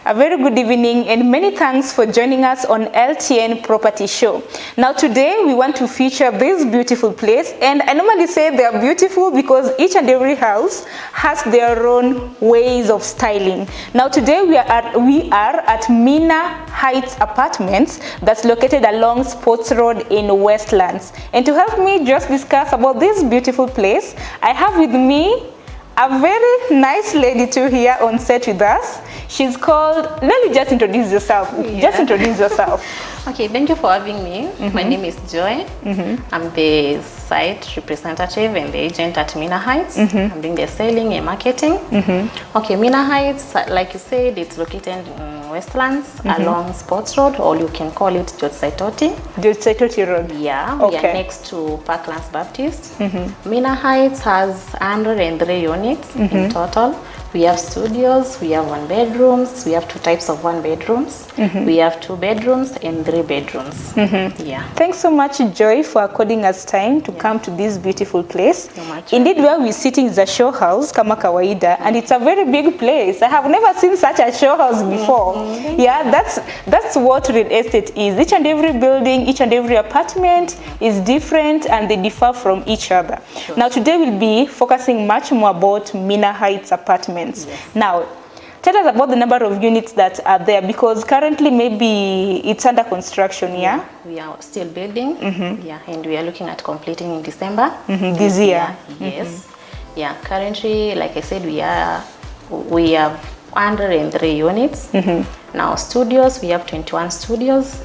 A very good evening and many thanks for joining us on LTN Property Show. Now today we want to feature this beautiful place, and I normally say they are beautiful because each and every house has their own ways of styling. Now today we are at Minah Heights Apartments that's located along Sports Road in Westlands. And to help me just discuss about this beautiful place, I have with me a very nice lady too here on set with us. She's called, let me just introduce yourself. Yeah. Just introduce yourself. Okay, thank you for having me. My name is Joy. I'm the site representative and the agent at Minah Heights. I'm doing the selling and marketing. Okay, Minah Heights, like you said, it's located in Westlands along Sports Road, or you can call it George Saitoti Road. Yeah, we Okay. are next to Parklands Baptist. Minah Heights has 103 units in total. We have studios, we have one bedrooms, we have two types of one bedrooms, we have 2 bedrooms and 3 bedrooms. Yeah. Thanks so much, Joy, for according us time to come to this beautiful place. So much. Indeed, where we're sitting is a show house, kama kawaida, and it's a very big place. I have never seen such a show house before. Yeah, that's what real estate is. Each and every building, each and every apartment is different and they differ from each other. Now, today we'll be focusing much more about Minah Heights Apartments. Now, tell us about the number of units that are there, because currently maybe it's under construction. Yeah, We are still building. Yeah, and we are looking at completing in December this year. Yes. Yeah, currently, like I said, we have 103 units. Now studios, we have 21 studios.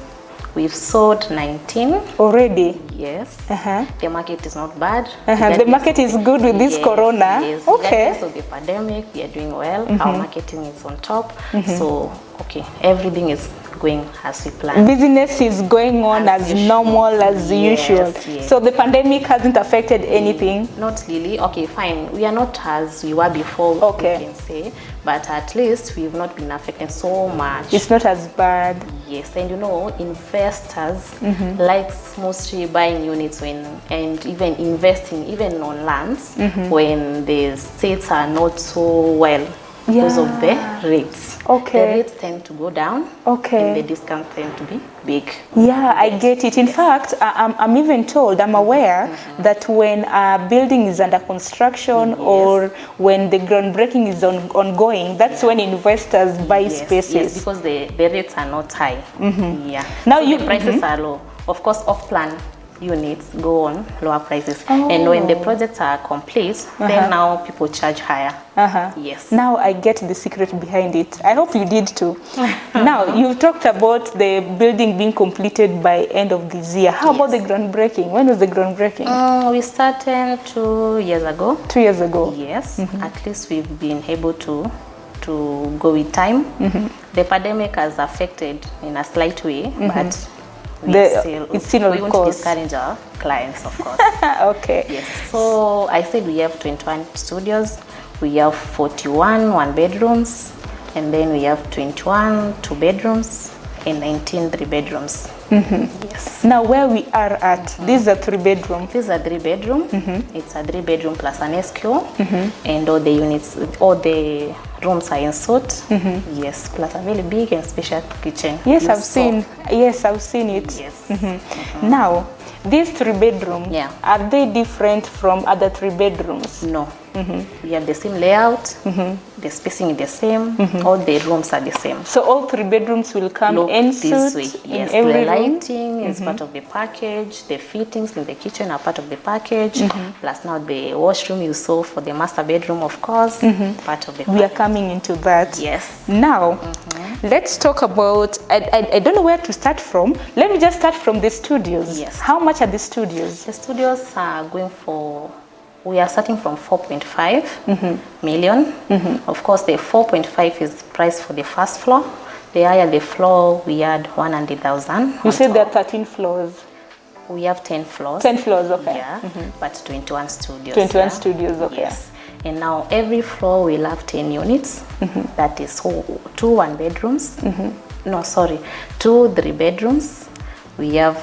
We've sold 19 Already. Yes. The market is not bad. The market is good with this corona. Yes. Okay. Regardless of the pandemic, we are doing well. Our marketing is on top. So, okay, everything is going as we planned. Business is going on as usual. normal as usual. Yes. So the pandemic hasn't affected anything. Not really. Okay, fine. We are not as we were before, Okay. we can say. But at least we've not been affected so much. It's not as bad. Yes, and you know, investors likes mostly buying units and even investing even on lands when the states are not so well because of the rates. Okay. The rates tend to go down. Okay. And the discounts tend to be big. Yeah, I get it. In fact, I'm even told, I'm aware that when a building is under construction or when the groundbreaking is ongoing, that's when investors buy spaces. Yes, because the rates are not high. Yeah. Now So you- the prices are low. Of course, off-plan units go on lower prices. And when the projects are complete, then now people charge higher. Yes. Now I get the secret behind it. I hope you did too. Now, you've talked about the building being completed by end of this year. How about the groundbreaking? When was the groundbreaking? We started 2 years ago. 2 years ago. Yes. At least we've been able to go with time. The pandemic has affected in a slight way, but It's still we on won't course. discourage our clients, of course. Okay. Yes. So I said we have 21 studios, we have 41 one bedrooms, and then we have 21 2 bedrooms and 19 3 bedrooms. Yes. Now where we are at, this is a 3 bedroom. This is a 3 bedroom. It's a 3 bedroom plus an SQ, and all the units, all the rooms are in suite. Yes, plus a very big and spacious kitchen. Yes, You I've saw. seen. Yes, I've seen it. Yes. Now, these 3 bedrooms, Yeah. are they different from other 3 bedrooms? No. We have the same layout. The spacing is the same. All the rooms are the same. So all 3 bedrooms will come Look en this way. suite Yes, in every the room? lighting is part of the package. The fittings in the kitchen are part of the package. Plus now the washroom you saw for the master bedroom, of course, part of the We are package. coming into that. Yes. Now, let's talk about, I don't know where to start from. Let me just start from the studios. Yes. How much are the studios? The studios are going for, we are starting from 4.5 million. Of course, the 4.5 is price for the first floor. The higher the floor, we add 100,000. You said there are 13 floors. We have 10 floors. 10 floors, okay. Yeah, but 21 studios. 21 yeah. studios, okay. Yes. And now every floor will have 10 units. That is 2 one bedrooms. No, sorry, 2 3 bedrooms. We have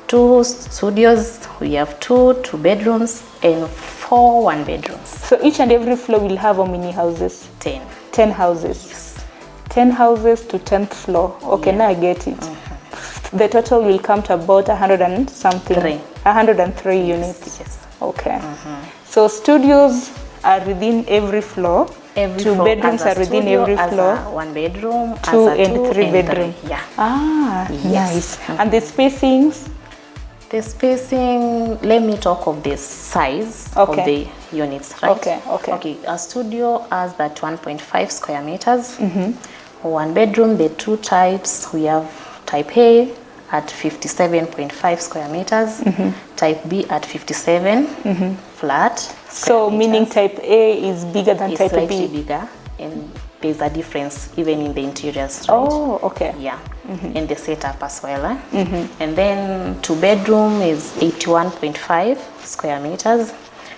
2 studios. We have 2 2 bedrooms and 4 one bedrooms. So each and every floor will have how many houses? 10. 10 houses. Yes. 10 houses to 10th floor. Okay, now I get it. The total will come to about 100 and something. 103 units. Yes. Okay. So studios are within every floor. Two bedrooms are within every floor. One bedroom, two and three bedroom. Yeah. Ah, nice. And the spacings? The spacing, let me talk of the size of the units, right? Okay, a studio has that 1.5 square meters. One bedroom, the two types, we have type A at 57.5 square meters, type B at 57 flat. So meaning type A is bigger than type B? It's slightly bigger, and there's a difference even in the interiors, right? Oh, okay. Yeah, and the setup as well. And then two bedroom is 81.5 square meters.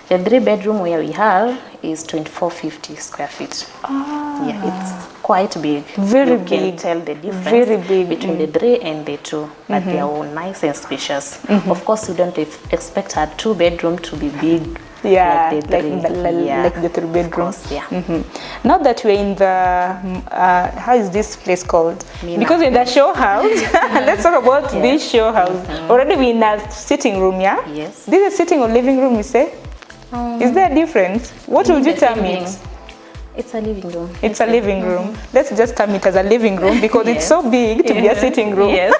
The three bedroom where we have is 2450 square feet. Yeah, it's quite big. Very big. You can tell the difference between the three and the two, but they are all nice and spacious. Of course, you don't expect a two bedroom to be big. Yeah, like the three bedroom. Course, yeah. Now that we're in the, how is this place called? Because we're in the show house. Let's talk about this show house. Already we're in a sitting room, yeah? Yes. This is sitting or living room, you say? Is there a difference? What would you term it? It's a living room. It's a living room. Let's just term it as a living room because it's so big to be a sitting room. Yes.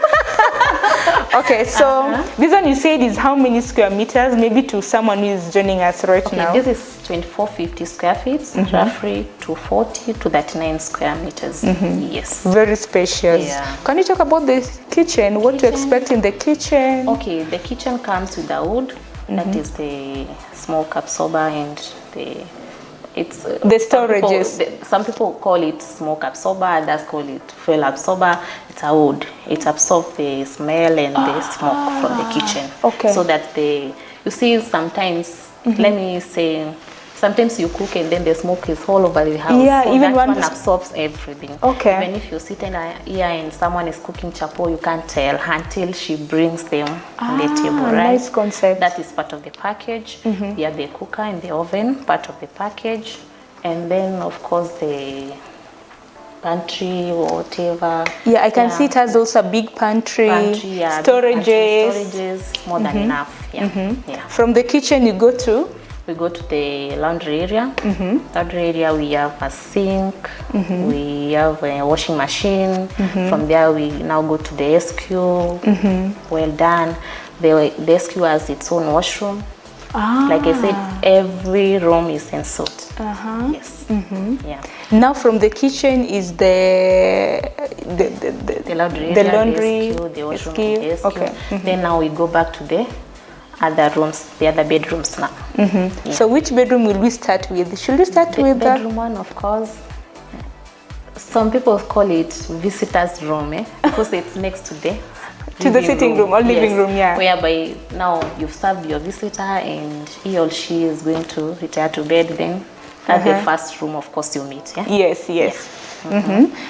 Okay, so this one you said is how many square meters? Maybe to someone who is joining us right now. This is 2450 square feet, roughly 240 to 39 square meters. Yes. Very spacious. Yeah. Can you talk about the kitchen? What to expect in the kitchen? Okay, the kitchen comes with the wood. That is the smoke absorber and the storages. Some people call it smoke absorber, others call it fuel absorber. It's a wood. It absorbs the smell and the smoke from the kitchen. Okay. So that you see sometimes, let me say, sometimes you cook and then the smoke is all over the house. Yeah, so even that one absorbs everything. Okay. Even if you sit in here and someone is cooking chapo, you can't tell until she brings them on the table, right? Nice concept. That is part of the package. You have the cooker and the oven, part of the package. And then, of course, the pantry or whatever. Yeah, I can see it has also a big pantry, storages. More than enough. Yeah. From the kitchen you go to? We go to the laundry area. Laundry area, we have a sink, we have a washing machine. From there, we now go to the SQ. Well done. The SQ has its own washroom. Like I said, every room is ensuite. Yes. Yeah. Now from the kitchen is the laundry area, the SQ, the washroom, the SQ. Okay. Then now we go back to the other rooms, the other bedrooms now. So which bedroom will we start with? Should we start with bedroom one, of course. Some people call it visitor's room, because it's next to the sitting room or living room, yeah. Whereby now you've served your visitor and he or she is going to retire to bed, then that's the first room, of course, you meet. Yeah? Yes.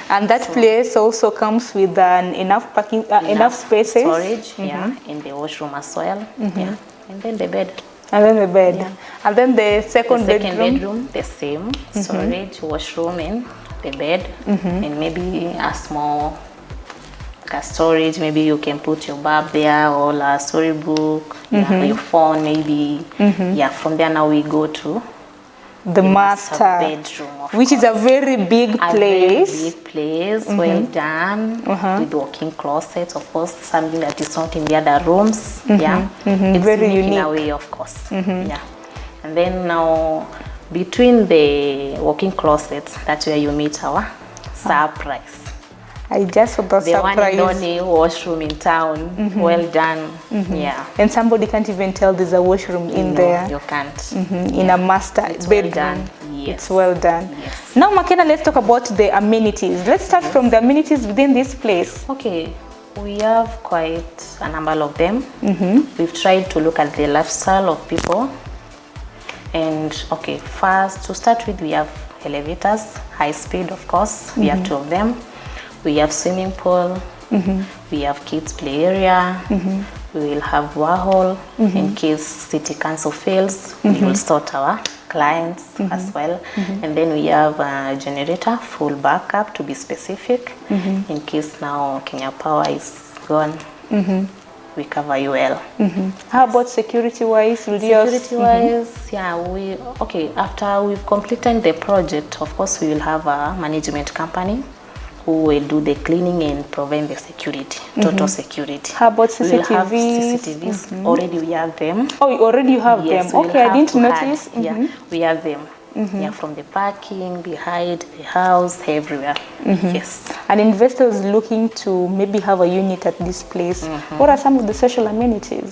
And that place also comes with enough parking, enough spaces. Storage, and the washroom as well. Yeah. And then the bed. And then the second bedroom. The same, storage, washroom, and the bed, and maybe a small storage. Maybe you can put your bab there or a storybook, your phone maybe. Yeah, from there now we go to the master bedroom, which is a very big place. Very big place, well done, with walk-in closets, of course, something that is not in the other rooms. It's very unique in a way, of course. Yeah. And then now between the walk-in closets, that's where you meet our surprise. I just saw the surprise. The one and only washroom in town. Well done. Yeah. And somebody can't even tell there's a washroom in there. You can't. In a master bedroom. Well done. Yes. It's well done. Yes. Now, Makena, let's talk about the amenities. Let's start from the amenities within this place. Okay. We have quite a number of them. We've tried to look at the lifestyle of people. And okay, first to start with, we have elevators, high speed, of course. We have 2 of them. We have swimming pool. We have kids play area. We will have Warhol in case city council fails. We will sort our clients as well. And then we have a generator, full backup to be specific, in case now Kenya Power is gone. We cover you well. How about security-wise? Security-wise, yeah, after we've completed the project, of course, we will have a management company who will do the cleaning and provide the security, total security. How about We will have CCTVs? CCTVs. Already we have them. Oh, you already have Yes, them. we'll Okay, I have didn't to notice. add. Yeah, we have them. Yeah, from the parking, behind the house, everywhere. Yes. An investor is looking to maybe have a unit at this place. What are some of the social amenities?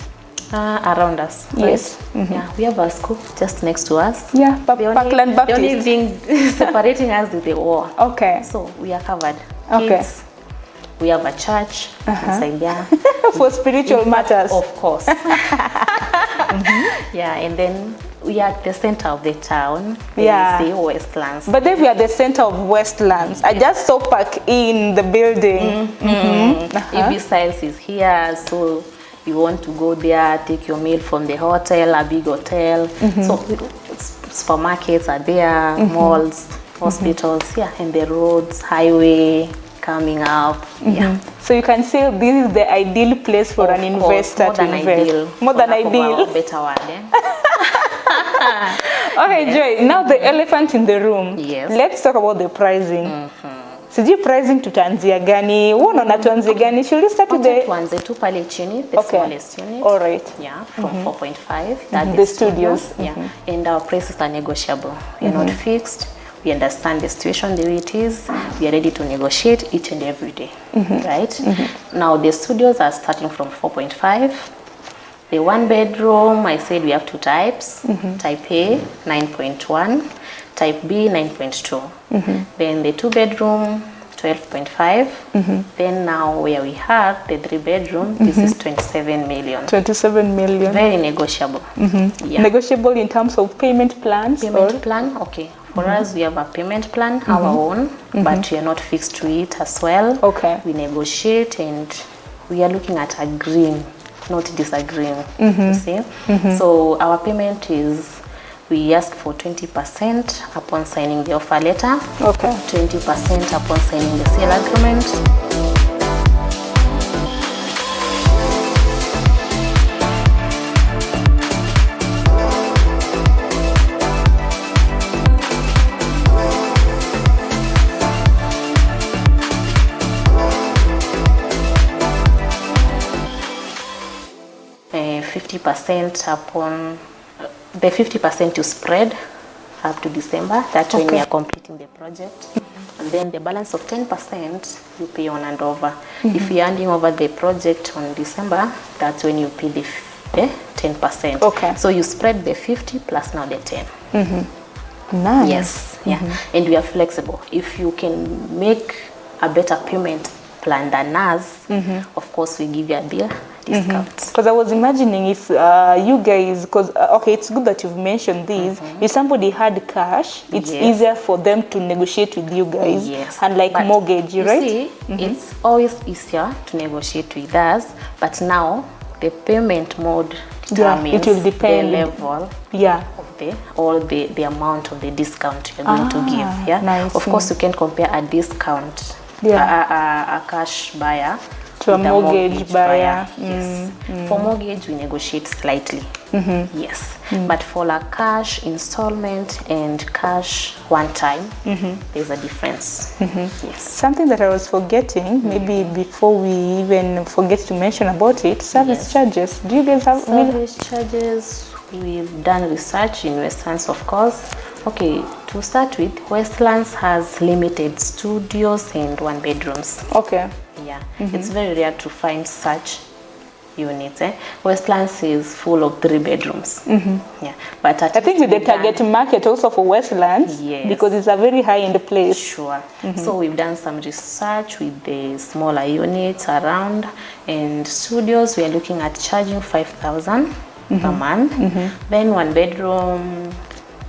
Around us. Yes. Right? Yeah, we have a school just next to us. Yeah, Parkland The Baptist. only thing separating us is the wall. Okay. So we are covered. Okay. Kids, we have a church inside there. For spiritual matters. Of course. Yeah, and then we are at the center of the town. Yeah. Say Westlands. But then we are the center of Westlands. I just saw park in the building. EB Styles is here, so you want to go there, take your meal from the hotel, a big hotel. So supermarkets are there, malls, hospitals, yeah, and the roads, highway coming up. Yeah. So you can say this is the ideal place for an investor to invest. More than ideal. Better word, eh? Okay, Joy, now the elephant in the room. Yes. Let's talk about the pricing. Sijui pricing tutaanzia gani? Unaona tuanzie gani? Should we start with the... Tuanze tu pale chini, the smallest unit. All right. Yeah, from 4.5. That's The studios. Yeah, and our prices are negotiable. We are not fixed. We understand the situation the way it is. We are ready to negotiate each and every day, right? Now the studios are starting from 4.5. The one bedroom, I said we have two types. Type A, 9.1. Type B, 9.2. Then the two bedroom, 12.5. Then now where we have the three bedroom, this is 27 million. 27 million. Very negotiable. Yeah. Negotiable in terms of payment plans? Payment plan, okay. For us, we have a payment plan, our own, but we are not fixed to it as well. Okay. We negotiate and we are looking at agreeing, not disagreeing. You see? So our payment is, we ask for 20% upon signing the offer letter. Okay. 20% upon signing the sale agreement. 50% upon the 50% you spread up to December. That's when we are completing the project. And then the balance of 10% you pay on and over. If you're handing over the project on December, that's when you pay the 10%. Okay. So you spread the 50 plus now the 10. Nice. Yes. Yeah. And we are flexible. If you can make a better payment plan than us, of course we give you a deal discount. Because I was imagining if you guys, because okay, it's good that you've mentioned this. If somebody had cash, it's easier for them to negotiate with you guys. Yes. And like But mortgage, you right? see, it's always easier to negotiate with us, but now the payment mode determines it will depend. the level of the amount of the discount you're going to give. Yeah. Nice. Of course, you can compare a discount, a cash buyer to a with mortgage buyer. Yes. For mortgage, we negotiate slightly. Yes. But for a cash installment and cash one time, there's a difference. Yes. Something that I was forgetting, maybe before we even forget to mention about it, service charges. Do you guys have service charges? We've done research in Westlands, of course. Okay, to start with, Westlands has limited studios and one bedrooms. Okay. Yeah, it's very rare to find such units. Westlands is full of 3 bedrooms. Yeah, but I think with the target market also for Westlands, because it's a very high-end place. Sure. So we've done some research with the smaller units around, and studios we are looking at charging 5,000 per month. Then one bedroom,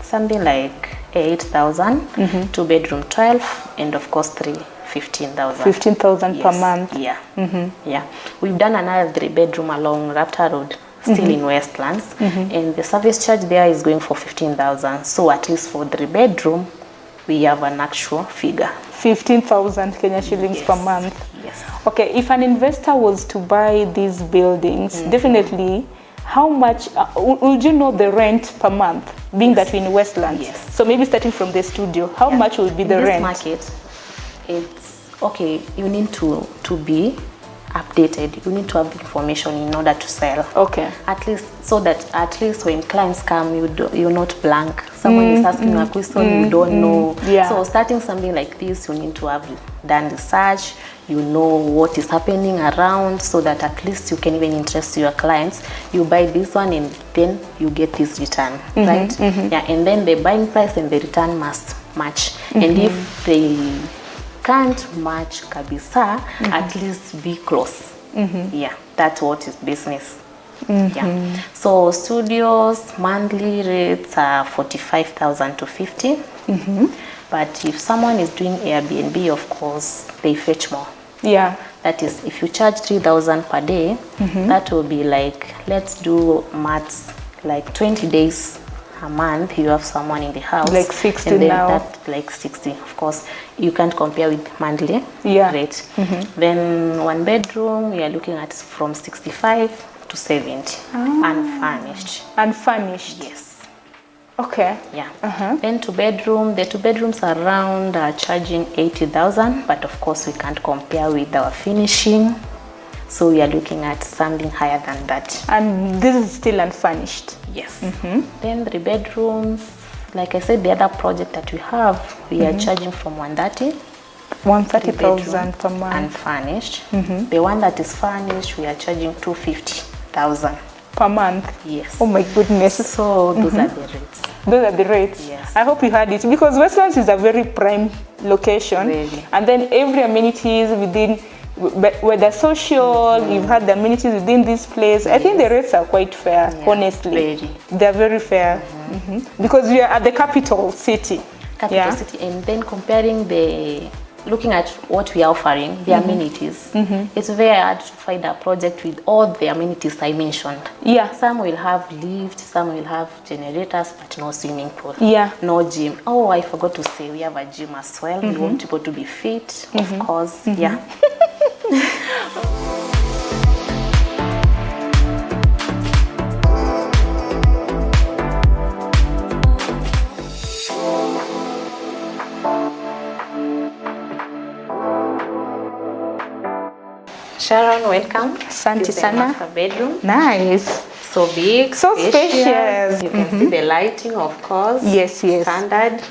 something like 8,000. 2 bedroom 12, and of course 3. 15,000. 15,000 per month. Yeah. Yeah. We've done another 3 bedroom along Raptor Road, still in Westlands, and the service charge there is going for 15,000. So at least for 3-bedroom, we have an actual figure. 15,000 Kenya shillings per month. Yes. Okay, if an investor was to buy these buildings, definitely, how much would you know the rent per month, being that we're in Westlands? Yes. So maybe starting from the studio, how much will be the in rent? This market, it's okay. You need to be updated. You need to have information in order to sell. Okay. At least so that at least when clients come, you're not blank. Someone is asking a question you don't know. Yeah. So starting something like this, you need to have done research. You know what is happening around, so that at least you can even interest your clients. You buy this one and then you get this return, right? Yeah, and then the buying price and the return must match. And if they can't match kabisa, at least be close. Yeah, that's what is business. Yeah. So studios monthly rates are 45,000 to 50. But if someone is doing Airbnb, of course, they fetch more. Yeah. That is, if you charge 3,000 per day, that will be like, let's do maths, like 20 days a month, you have someone in the house. Like 60 and then now. That, like 60, of course. You can't compare with monthly rate. Then 1-bedroom, we are looking at from 65 to 70, unfurnished. Unfurnished? Yes. Okay. Yeah. Then 2-bedroom, the 2 bedrooms around are charging 80,000, but of course we can't compare with our finishing. So we are looking at something higher than that. And this is still unfurnished? Yes. Then 3 bedrooms, like I said, the other project that we have, we are charging from 130. 130,000 per month. Unfurnished. The one that is furnished, we are charging 250,000. Per month? Yes. Oh my goodness. So those are the rates. Those are the rates? Yes. I hope you heard it, because Westlands is a very prime location. Really? And then every amenities within, whether social, you've had the amenities within this place. I think the rates are quite fair, honestly. Very. They're very fair. Because we are at the capital city. Capital city, and then comparing looking at what we are offering, the amenities, it's very hard to find a project with all the amenities I mentioned. Yeah. Some will have lift, some will have generators, but no swimming pool. Yeah. No gym. Oh, I forgot to say, we have a gym as well. We want people to be fit, of course. Yeah. Sharon, welcome. Asante This is the sana. master bedroom. Nice. So big, So spacious. You can see the lighting, of course. Yes, yes. Standard.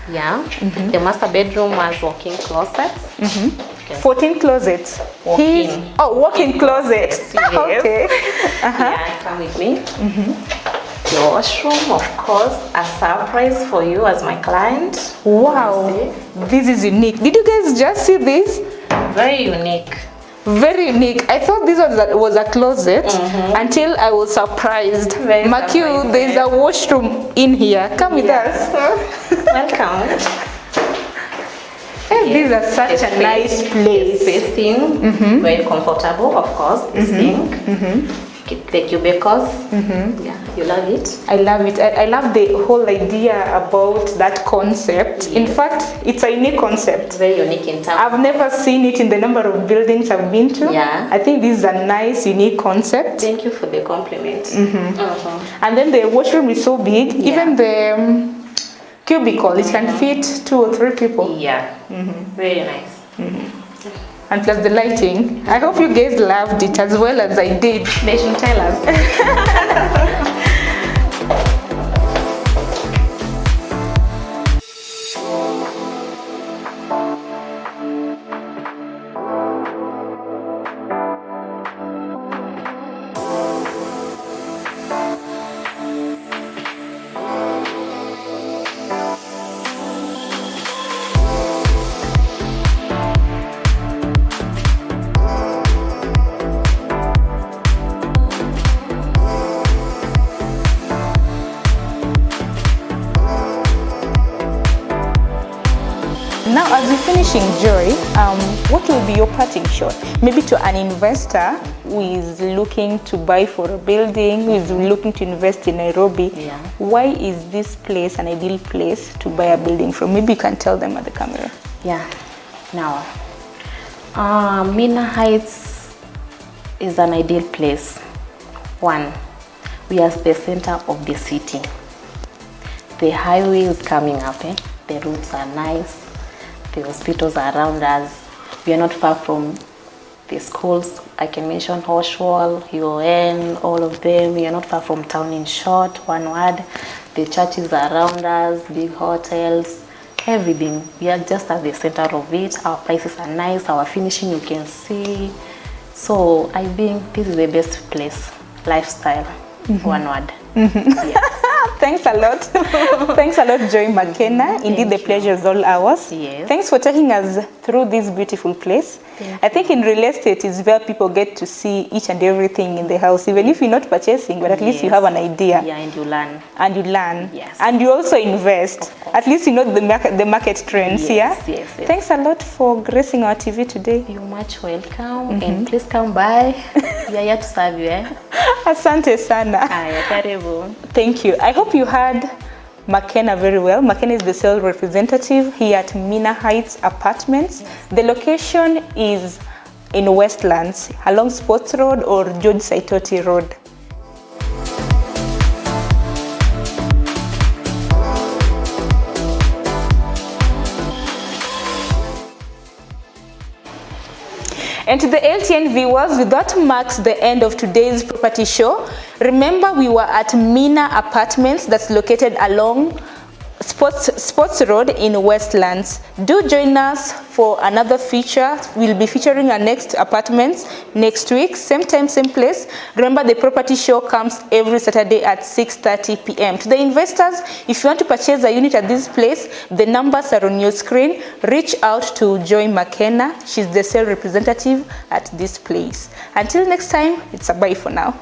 Yeah. The master bedroom has walk-in closets. 14 closets. Walk-in. Walk-in closets. Yes. Okay. Yeah, come with me. The washroom, of course, a surprise for you as my client. Wow. This is unique. Did you guys just see this? Very unique. Very unique. I thought this was a closet until I was surprised. Mark you, there's a washroom in here. Come with us. Welcome. These are such a nice place. Spacing, very comfortable, of course. The sink, the cubicles. Yeah, you love it. I love it. I love the whole idea about that concept. In fact, it's a unique concept. Very unique in terms. I've never seen it in the number of buildings I've been to. Yeah. I think this is a nice, unique concept. Thank you for the compliment. And then the washroom is so big. Even the cubicle, it can fit 2 or 3 people. Yeah. Very nice. And plus the lighting. I hope you guys loved it as well as I did. They should tell us. Now, as we're finishing, Joy, what will be your parting shot? Maybe to an investor who is looking to buy for a building, who is looking to invest in Nairobi. Yeah. Why is this place an ideal place to buy a building from? Maybe you can tell them at the camera. Yeah. Now, Minah Heights is an ideal place. One, we are the center of the city. The highway is coming up. The roads are nice. The hospitals are around us. We are not far from the schools. I can mention Hoshwall, UN, all of them. We are not far from town, in short, one word. The churches are around us, big hotels, everything. We are just at the center of it. Our prices are nice. Our finishing you can see. So I think this is the best place. Lifestyle, one word. Yes. Thanks a lot. Thanks a lot, Joy McKenna. Indeed, the pleasure is all ours. Yes. Thanks for taking us through this beautiful place. I think in real estate is where people get to see each and everything in the house, even if you're not purchasing, but at least you have an idea. Yeah, and you learn. And you learn. Yes. And you also invest. At least you know the market trends. Yes, Yeah? yes. Thanks a lot for gracing our TV today. You're much welcome, and please come by. We are here to serve you. Asante sana. Aya, karibu. Thank you. I hope you heard McKenna very well. McKenna is the sales representative here at Minah Heights Apartments. Yes. The location is in Westlands, along Sports Road or George Saitoti Road. And to the LTN viewers, that marks the end of today's property show. Remember, we were at Minah Apartments that's located along Sports Road in Westlands. Do join us for another feature. We'll be featuring our next apartments next week, same time, same place. Remember, the property show comes every Saturday at 6:30 p.m. To the investors, if you want to purchase a unit at this place, the numbers are on your screen. Reach out to Joy McKenna. She's the sales representative at this place. Until next time, it's a bye for now.